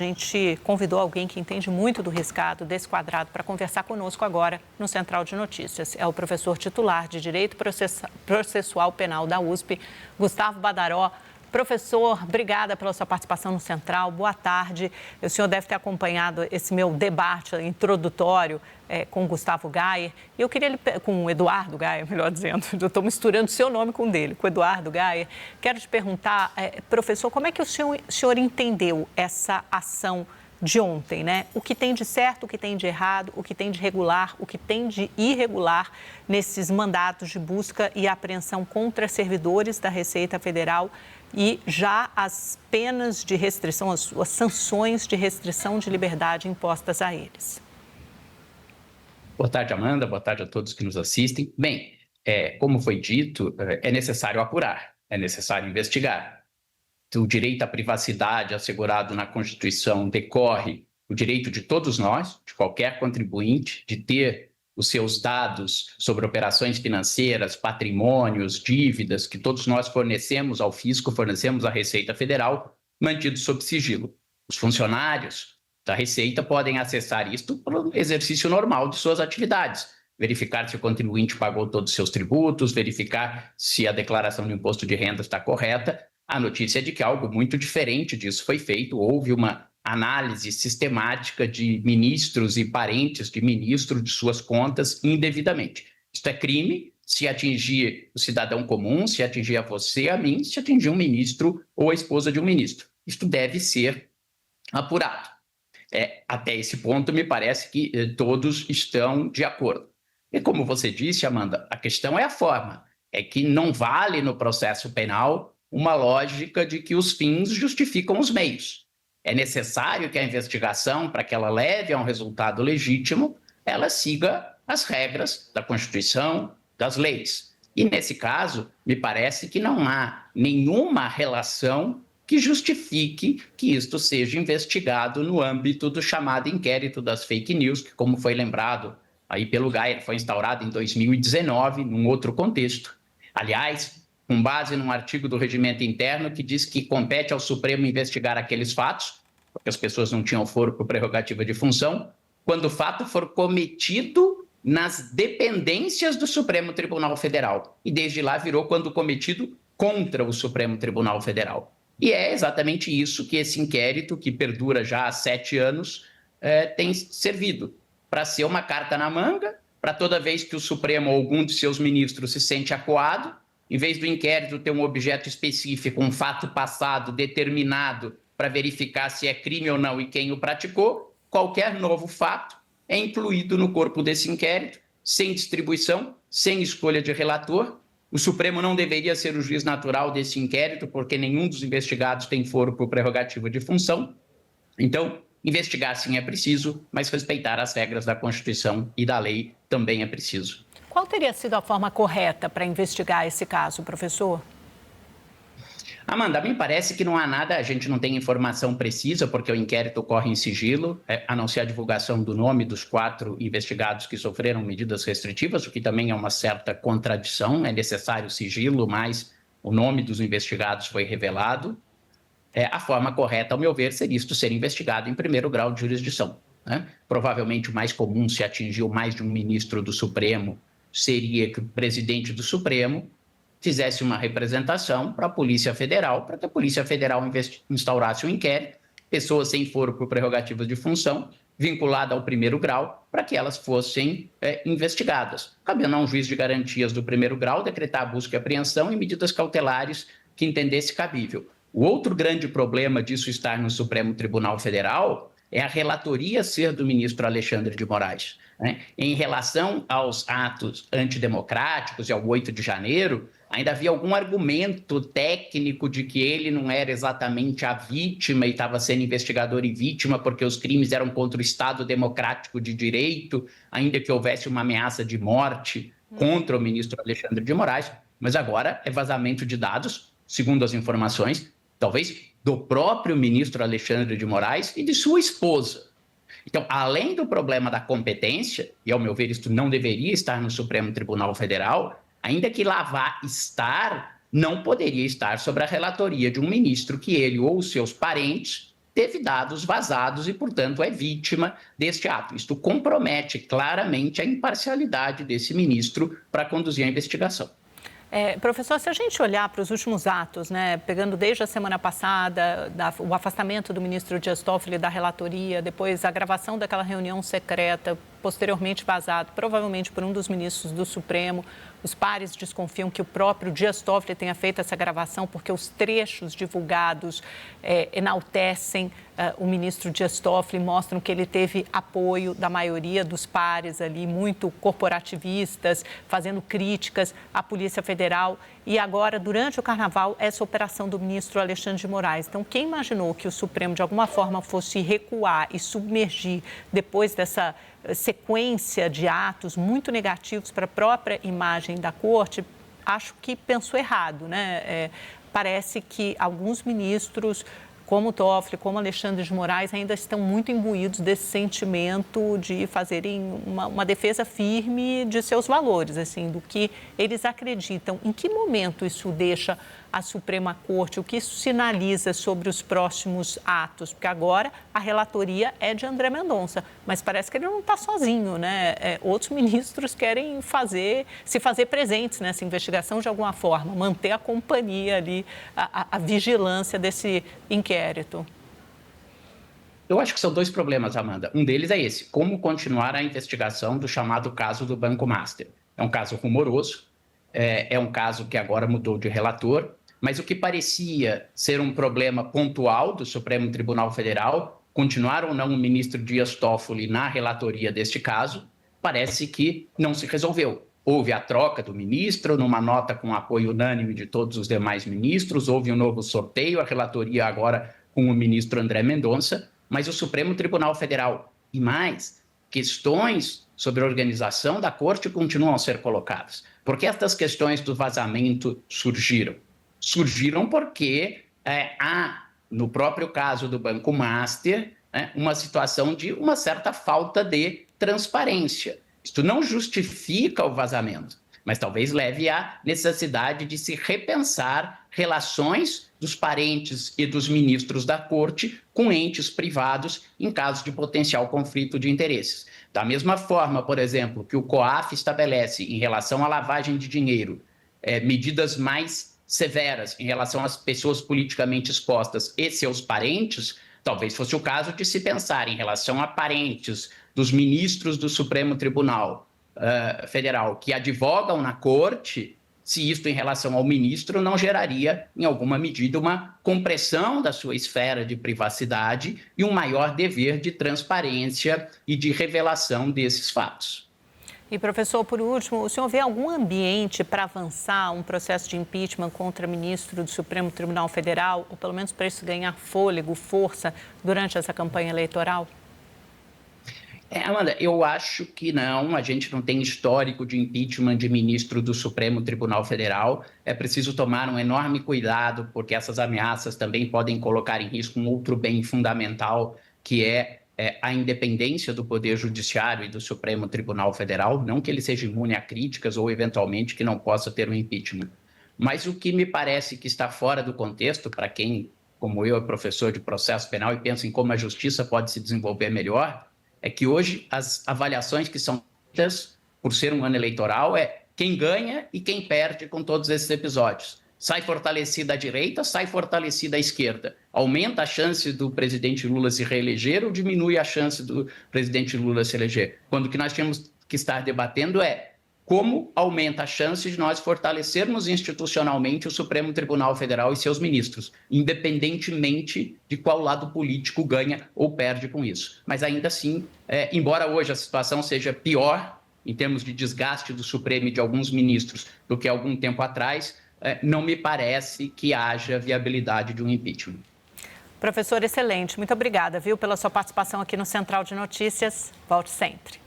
A gente convidou alguém que entende muito do riscado desse quadrado para conversar conosco agora no Central de Notícias. É o professor titular de Direito Processual Penal da USP, Gustavo Badaró. Professor, obrigada pela sua participação no Central. Boa tarde. O senhor deve ter acompanhado esse meu debate introdutório com o Gustavo Gayer. E eu queria, com o Eduardo Gayer, melhor dizendo, eu estou misturando seu nome com o dele, com o Eduardo Gayer. Quero te perguntar, professor, como é que o senhor entendeu essa ação de ontem, né? O que tem de certo, o que tem de errado, o que tem de regular, o que tem de irregular nesses mandatos de busca e apreensão contra servidores da Receita Federal e já as penas de restrição, as suas sanções de restrição de liberdade impostas a eles. Boa tarde, Amanda. Boa tarde a todos que nos assistem. Bem, como foi dito, é necessário apurar, é necessário investigar. O direito à privacidade assegurado na Constituição decorre o direito de todos nós, de qualquer contribuinte, de ter os seus dados sobre operações financeiras, patrimônios, dívidas, que todos nós fornecemos ao fisco, fornecemos à Receita Federal, mantidos sob sigilo. Os funcionários da Receita podem acessar isto pelo exercício normal de suas atividades, verificar se o contribuinte pagou todos os seus tributos, verificar se a declaração de imposto de renda está correta. A notícia é de que algo muito diferente disso foi feito. Houve uma análise sistemática de ministros e parentes de ministro de suas contas indevidamente. Isto é crime se atingir o cidadão comum, se atingir a você, a mim, se atingir um ministro ou a esposa de um ministro. Isto deve ser apurado. Até esse ponto, me parece que todos estão de acordo. E como você disse, Amanda, a questão é a forma. É que não vale no processo penal uma lógica de que os fins justificam os meios. É necessário que a investigação, para que ela leve a um resultado legítimo, ela siga as regras da Constituição, das leis. E, nesse caso, me parece que não há nenhuma relação que justifique que isto seja investigado no âmbito do chamado inquérito das fake news, que, como foi lembrado aí pelo Gayer, foi instaurado em 2019, num outro contexto. Aliás, com base num artigo do regimento interno que diz que compete ao Supremo investigar aqueles fatos, porque as pessoas não tinham foro por prerrogativa de função, quando o fato for cometido nas dependências do Supremo Tribunal Federal. E desde lá virou quando cometido contra o Supremo Tribunal Federal. E é exatamente isso que esse inquérito, que perdura já há 7 anos, tem servido, para ser uma carta na manga, para toda vez que o Supremo ou algum de seus ministros se sente acuado, em vez do inquérito ter um objeto específico, um fato passado determinado para verificar se é crime ou não e quem o praticou, qualquer novo fato é incluído no corpo desse inquérito, sem distribuição, sem escolha de relator. O Supremo não deveria ser o juiz natural desse inquérito, porque nenhum dos investigados tem foro por prerrogativa de função. Então, investigar sim é preciso, mas respeitar as regras da Constituição e da lei também é preciso. Qual teria sido a forma correta para investigar esse caso, professor? Amanda, me parece que não há nada, a gente não tem informação precisa, porque o inquérito ocorre em sigilo, a não ser a divulgação do nome dos 4 investigados que sofreram medidas restritivas, o que também é uma certa contradição, é necessário sigilo, mas o nome dos investigados foi revelado. A forma correta, ao meu ver, seria isto ser investigado em primeiro grau de jurisdição, né? Provavelmente o mais comum, se atingiu mais de um ministro do Supremo, seria que o presidente do Supremo fizesse uma representação para a Polícia Federal, para que a Polícia Federal instaurasse um inquérito, pessoas sem foro por prerrogativas de função, vinculada ao primeiro grau, para que elas fossem investigadas. Cabendo a um juiz de garantias do primeiro grau decretar a busca e apreensão e medidas cautelares que entendesse cabível. O outro grande problema disso estar no Supremo Tribunal Federal é a relatoria ser do ministro Alexandre de Moraes, né? Em relação aos atos antidemocráticos e ao 8 de janeiro, ainda havia algum argumento técnico de que ele não era exatamente a vítima e estava sendo investigador e vítima porque os crimes eram contra o Estado Democrático de Direito, ainda que houvesse uma ameaça de morte contra o ministro Alexandre de Moraes. Mas agora é vazamento de dados, segundo as informações, talvez do próprio ministro Alexandre de Moraes e de sua esposa. Então, além do problema da competência, e ao meu ver isto não deveria estar no Supremo Tribunal Federal, ainda que lá vá estar, não poderia estar sobre a relatoria de um ministro que ele ou os seus parentes teve dados vazados e, portanto, é vítima deste ato. Isto compromete claramente a imparcialidade desse ministro para conduzir a investigação. Professor, se a gente olhar para os últimos atos, né, pegando desde a semana passada, o afastamento do ministro Dias Toffoli da relatoria, depois a gravação daquela reunião secreta, posteriormente vazado, provavelmente por um dos ministros do Supremo, os pares desconfiam que o próprio Dias Toffoli tenha feito essa gravação porque os trechos divulgados enaltecem o ministro Dias Toffoli, mostram que ele teve apoio da maioria dos pares ali, muito corporativistas, fazendo críticas à Polícia Federal. E agora, durante o Carnaval, essa operação do ministro Alexandre de Moraes. Então, quem imaginou que o Supremo, de alguma forma, fosse recuar e submergir depois dessa sequência de atos muito negativos para a própria imagem da Corte, acho que pensou errado, né? Parece que alguns ministros, como Toffoli, como Alexandre de Moraes, ainda estão muito imbuídos desse sentimento de fazerem uma defesa firme de seus valores, assim, do que eles acreditam. Em que momento isso deixa a Suprema Corte? O que isso sinaliza sobre os próximos atos? Porque agora a relatoria é de André Mendonça, mas parece que ele não está sozinho, né? Outros ministros querem se fazer presentes nessa investigação de alguma forma, manter a companhia ali, a vigilância desse inquérito. Eu acho que são dois problemas, Amanda. Um deles é esse: como continuar a investigação do chamado caso do Banco Master. É um caso rumoroso, é um caso que agora mudou de relator, mas o que parecia ser um problema pontual do Supremo Tribunal Federal, continuar ou não o ministro Dias Toffoli na relatoria deste caso, parece que não se resolveu. Houve a troca do ministro, numa nota com apoio unânime de todos os demais ministros, houve um novo sorteio, a relatoria agora com o ministro André Mendonça, mas o Supremo Tribunal Federal e mais questões sobre a organização da Corte continuam a ser colocadas. Por que estas questões do vazamento surgiram? Surgiram porque há, no próprio caso do Banco Master, uma situação de uma certa falta de transparência. Isto não justifica o vazamento, mas talvez leve à necessidade de se repensar relações dos parentes e dos ministros da Corte com entes privados em caso de potencial conflito de interesses. Da mesma forma, por exemplo, que o COAF estabelece em relação à lavagem de dinheiro medidas mais severas em relação às pessoas politicamente expostas e seus parentes, talvez fosse o caso de se pensar em relação a parentes dos ministros do Supremo Tribunal Federal que advogam na Corte, se isto em relação ao ministro não geraria, em alguma medida, uma compressão da sua esfera de privacidade e um maior dever de transparência e de revelação desses fatos. E, professor, por último, o senhor vê algum ambiente para avançar um processo de impeachment contra ministro do Supremo Tribunal Federal, ou pelo menos para isso ganhar fôlego, força, durante essa campanha eleitoral? Amanda, eu acho que não. A gente não tem histórico de impeachment de ministro do Supremo Tribunal Federal. É preciso tomar um enorme cuidado, porque essas ameaças também podem colocar em risco um outro bem fundamental, que é a independência do Poder Judiciário e do Supremo Tribunal Federal. Não que ele seja imune a críticas ou, eventualmente, que não possa ter um impeachment. Mas o que me parece que está fora do contexto, para quem, como eu, é professor de processo penal e pensa em como a justiça pode se desenvolver melhor, é que hoje as avaliações que são feitas, por ser um ano eleitoral, é quem ganha e quem perde com todos esses episódios. Sai fortalecida a direita, sai fortalecida a esquerda. Aumenta a chance do presidente Lula se reeleger ou diminui a chance do presidente Lula se eleger? Quando o que nós temos que estar debatendo é como aumenta a chance de nós fortalecermos institucionalmente o Supremo Tribunal Federal e seus ministros, independentemente de qual lado político ganha ou perde com isso. Mas ainda assim, embora hoje a situação seja pior em termos de desgaste do Supremo e de alguns ministros do que algum tempo atrás, não me parece que haja viabilidade de um impeachment. Professor, excelente. Muito obrigada, viu, pela sua participação aqui no Central de Notícias. Volte sempre.